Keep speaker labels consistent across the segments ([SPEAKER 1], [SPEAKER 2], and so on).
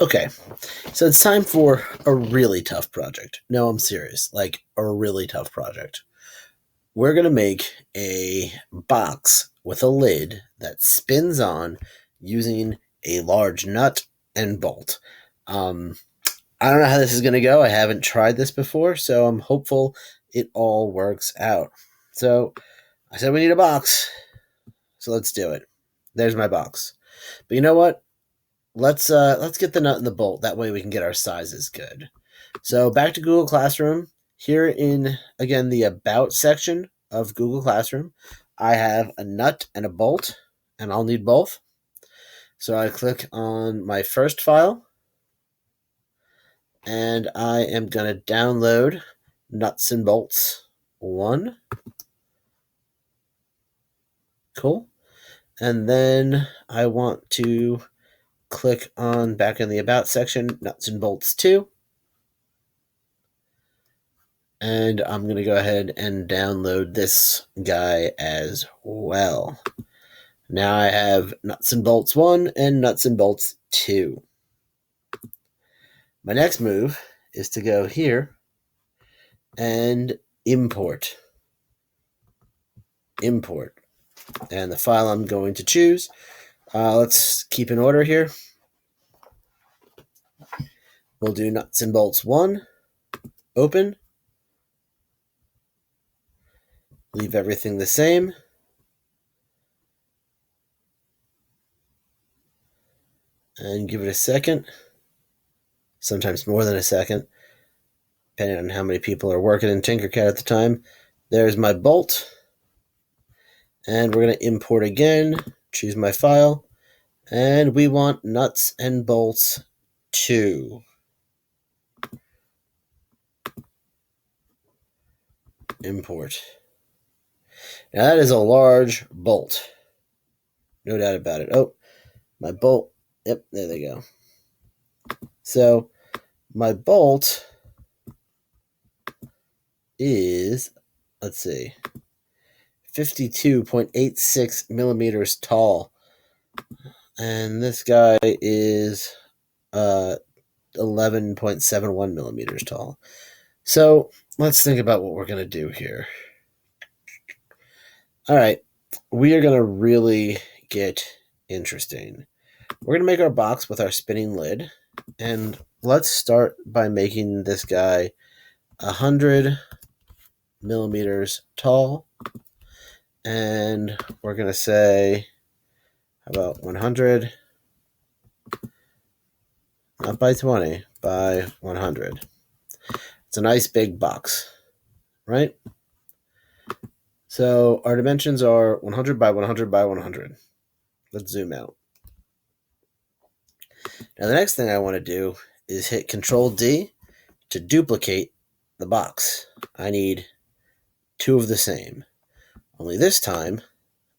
[SPEAKER 1] Okay, so it's time for a really tough project. No, I'm serious. Like a really tough project. We're going to make a box with a lid that spins on using a large nut and bolt. Um, I don't know how this is going to go. I haven't tried this before, so I'm hopeful it all works out. So I said we need a box, so let's do it. There's my box. But you know what? Let's get the nut and the bolt. That way we can get our sizes good. So back to Google Classroom. Here in again the about section of Google Classroom, I have a nut and a bolt, and I'll need both. So I click on my first file, and I am gonna download nuts and bolts one. Cool. And then I want to click on back in the about section, nuts and bolts two. And I'm going to go ahead and download this guy as well. Now I have Nuts and Bolts 1 and Nuts and Bolts 2. My next move is to go here and import. Import. And the file I'm going to choose, let's keep in order here. We'll do Nuts and Bolts 1, open. Leave everything the same. And give it a second. Sometimes more than a second, depending on how many people are working in Tinkercad at the time. There's my bolt. And we're going to import again, choose my file, and we want nuts and bolts 2. Import. Now that is a large bolt. No doubt about it. Oh, my bolt. Yep, there they go. So my bolt is, let's see, 52.86 millimeters tall. And this guy is 11.71 millimeters tall. So let's think about what we're going to do here. All right, we are going to really get interesting. We're going to make our box with our spinning lid, and let's start by making this guy 100 millimeters tall, and we're going to say, how about 100, not by 20, by 100. It's a nice big box, right? So our dimensions are 100 by 100 by 100. Let's zoom out. Now the next thing I want to do is hit Control D to duplicate the box. I need 2 of the same. Only this time,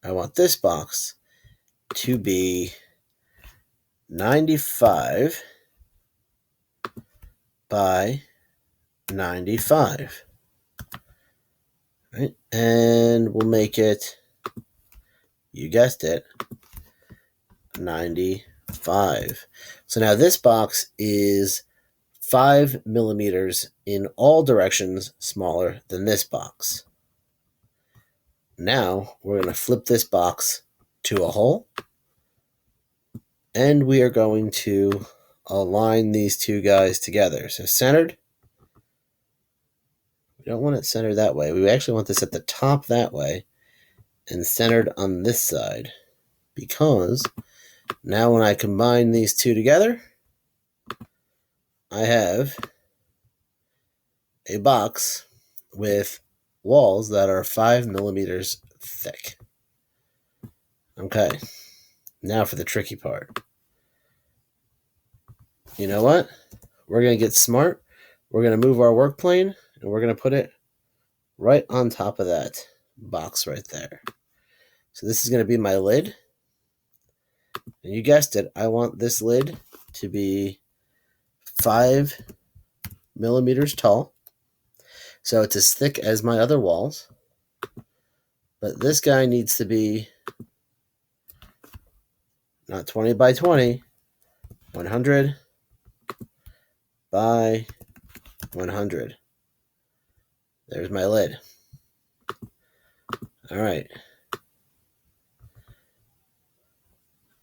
[SPEAKER 1] I want this box to be 95 by 95. Right? And we'll make it, you guessed it, 95. So now this box is 5 millimeters in all directions smaller than this box. Now we're going to flip this box to a hole, and we are going to align these two guys together. So centered. We don't want it centered that way. We actually want this at the top that way and centered on this side, because now when I combine these two together, I have a box with walls that are 5 millimeters thick. Okay, now for the tricky part. You know what? We're going to get smart. We're going to move our work plane, and we're going to put it right on top of that box right there. So this is going to be my lid. And you guessed it, I want this lid to be 5 millimeters tall. So it's as thick as my other walls. But this guy needs to be not 20 by 20, 100 by 100. There's my lid. All right.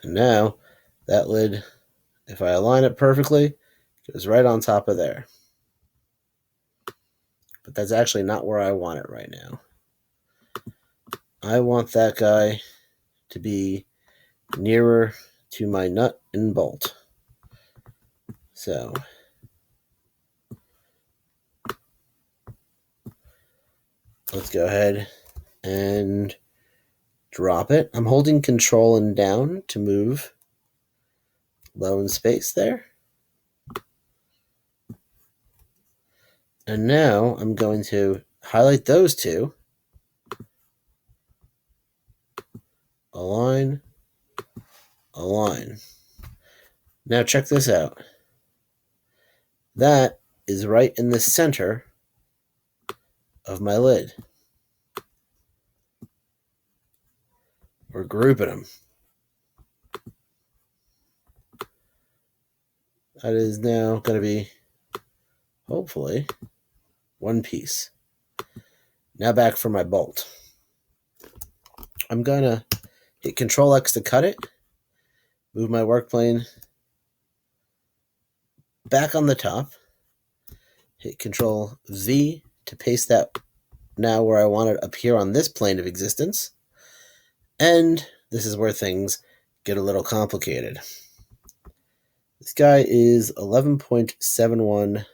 [SPEAKER 1] And now that lid, if I align it perfectly, goes right on top of there. But that's actually not where I want it right now. I want that guy to be nearer to my nut and bolt. So let's go ahead and drop it. I'm holding Control and down to move low in space there. And now I'm going to highlight those two. Align, align. Now check this out. That is right in the center of my lid. We're grouping them. That is now going to be, hopefully, one piece. Now back for my bolt. I'm going to hit Control X to cut it. Move my work plane back on the top. Hit Control V to paste that now where I want it up here on this plane of existence. And this is where things get a little complicated. This guy is 11.71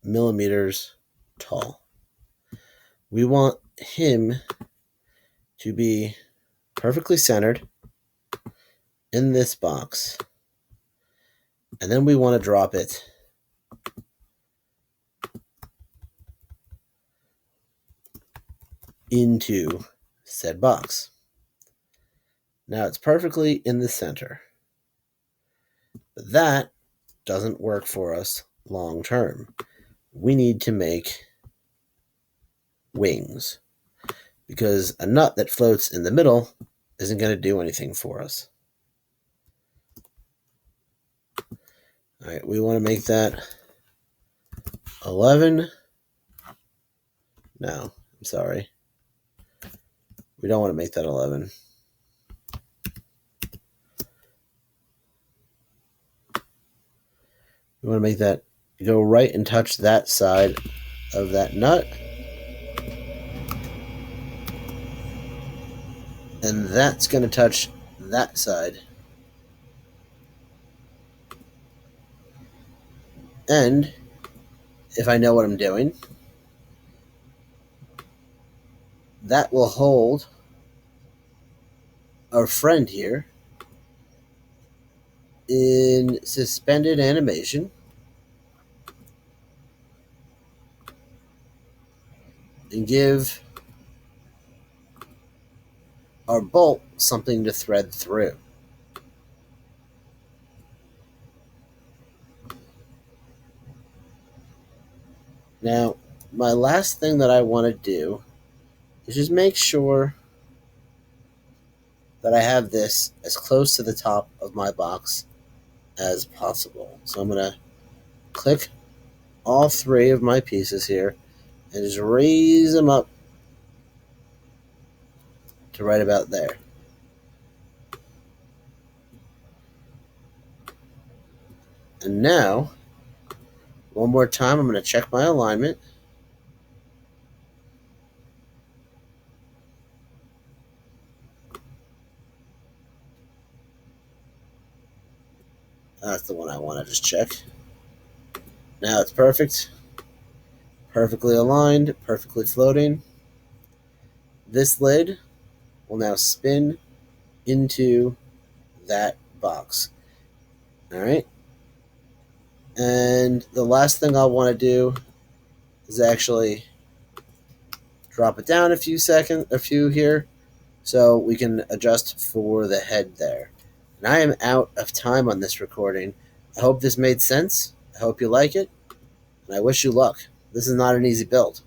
[SPEAKER 1] millimeters tall. We want him to be perfectly centered in this box. And then we want to drop it into said box. Now it's perfectly in the center. But that doesn't work for us long term. We need to make wings, because a nut that floats in the middle isn't going to do anything for us. All right, we want to make that 11. No, I'm sorry. We don't want to make that 11. We want to make that go right and touch that side of that nut. And that's going to touch that side. And if I know what I'm doing, that will hold our friend here in suspended animation. And give our bolt something to thread through. Now, my last thing that I want to do is just make sure that I have this as close to the top of my box as possible. So I'm going to click all three of my pieces here and just raise them up to right about there. And now, one more time, I'm going to check my alignment. That's the one I want to just check. Now it's perfect. Perfectly aligned, perfectly floating. This lid will now spin into that box. All right. And the last thing I'll want to do is actually drop it down a few here, so we can adjust for the head there. And I am out of time on this recording. I hope this made sense. I hope you like it, and I wish you luck. This is not an easy build.